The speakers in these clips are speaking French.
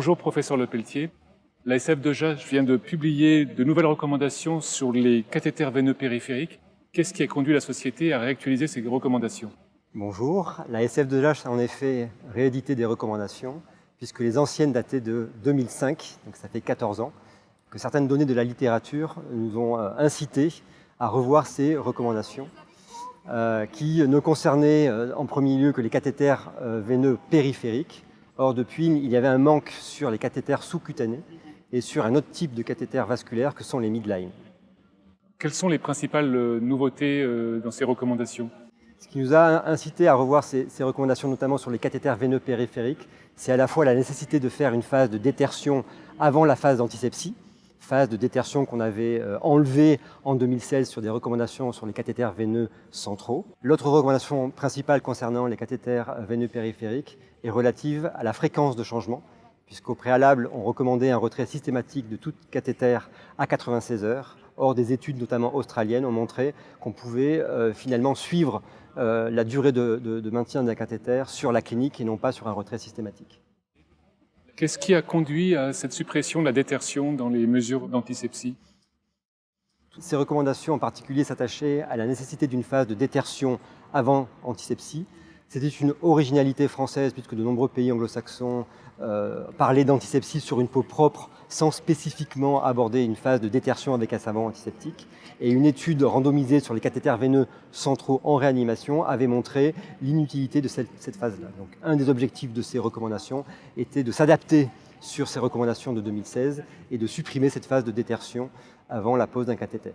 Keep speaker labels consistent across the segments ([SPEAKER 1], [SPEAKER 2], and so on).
[SPEAKER 1] Bonjour professeur Lepelletier. La SF2J vient de publier de nouvelles recommandations sur les cathéters veineux périphériques. Qu'est-ce qui a conduit la société à réactualiser ces recommandations?
[SPEAKER 2] Bonjour, la SF2J a en effet réédité des recommandations puisque les anciennes dataient de 2005, donc ça fait 14 ans, que certaines données de la littérature nous ont incité à revoir ces recommandations qui ne concernaient en premier lieu que les cathéters veineux périphériques. Or depuis, il y avait un manque sur les cathéters sous-cutanés et sur un autre type de cathéter vasculaire que sont les midline.
[SPEAKER 1] Quelles sont les principales nouveautés dans ces recommandations?
[SPEAKER 2] Ce qui nous a incité à revoir ces recommandations, notamment sur les cathéters veineux périphériques, c'est à la fois la nécessité de faire une phase de détertion avant la phase d'antisepsie, phase de détertion qu'on avait enlevée en 2016 sur des recommandations sur les cathéters veineux centraux. L'autre recommandation principale concernant les cathéters veineux périphériques est relative à la fréquence de changement, puisqu'au préalable, on recommandait un retrait systématique de tout cathéter à 96 heures. Or, des études, notamment australiennes, ont montré qu'on pouvait finalement suivre la durée de maintien d'un cathéter sur la clinique et non pas sur un retrait systématique.
[SPEAKER 1] Qu'est-ce qui a conduit à cette suppression de la détertion dans les mesures d'antisepsie?
[SPEAKER 2] Toutes ces recommandations en particulier s'attachaient à la nécessité d'une phase de détertion avant antisepsie. C'était une originalité française puisque de nombreux pays anglo-saxons parlaient d'antisepsie sur une peau propre sans spécifiquement aborder une phase de détertion avec un savon antiseptique. Et une étude randomisée sur les cathéters veineux centraux en réanimation avait montré l'inutilité de cette phase-là. Donc un des objectifs de ces recommandations était de s'adapter sur ces recommandations de 2016 et de supprimer cette phase de détertion avant la pose d'un cathéter.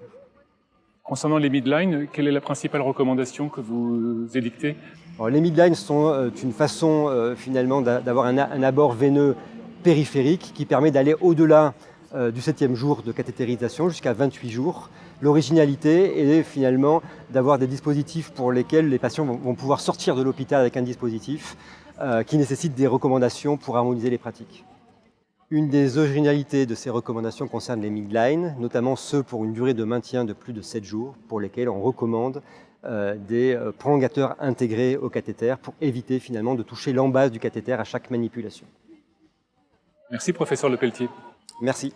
[SPEAKER 1] Concernant les midline, quelle est la principale recommandation que vous édictez?
[SPEAKER 2] Alors, les midlines sont une façon finalement d'avoir un abord veineux périphérique qui permet d'aller au-delà du 7e jour de cathétérisation jusqu'à 28 jours. L'originalité est finalement d'avoir des dispositifs pour lesquels les patients vont pouvoir sortir de l'hôpital avec un dispositif qui nécessite des recommandations pour harmoniser les pratiques. Une des originalités de ces recommandations concerne les midline, notamment ceux pour une durée de maintien de plus de 7 jours, pour lesquels on recommande des prolongateurs intégrés au cathéter pour éviter finalement de toucher l'embase du cathéter à chaque manipulation.
[SPEAKER 1] Merci professeur Lepelletier.
[SPEAKER 2] Merci.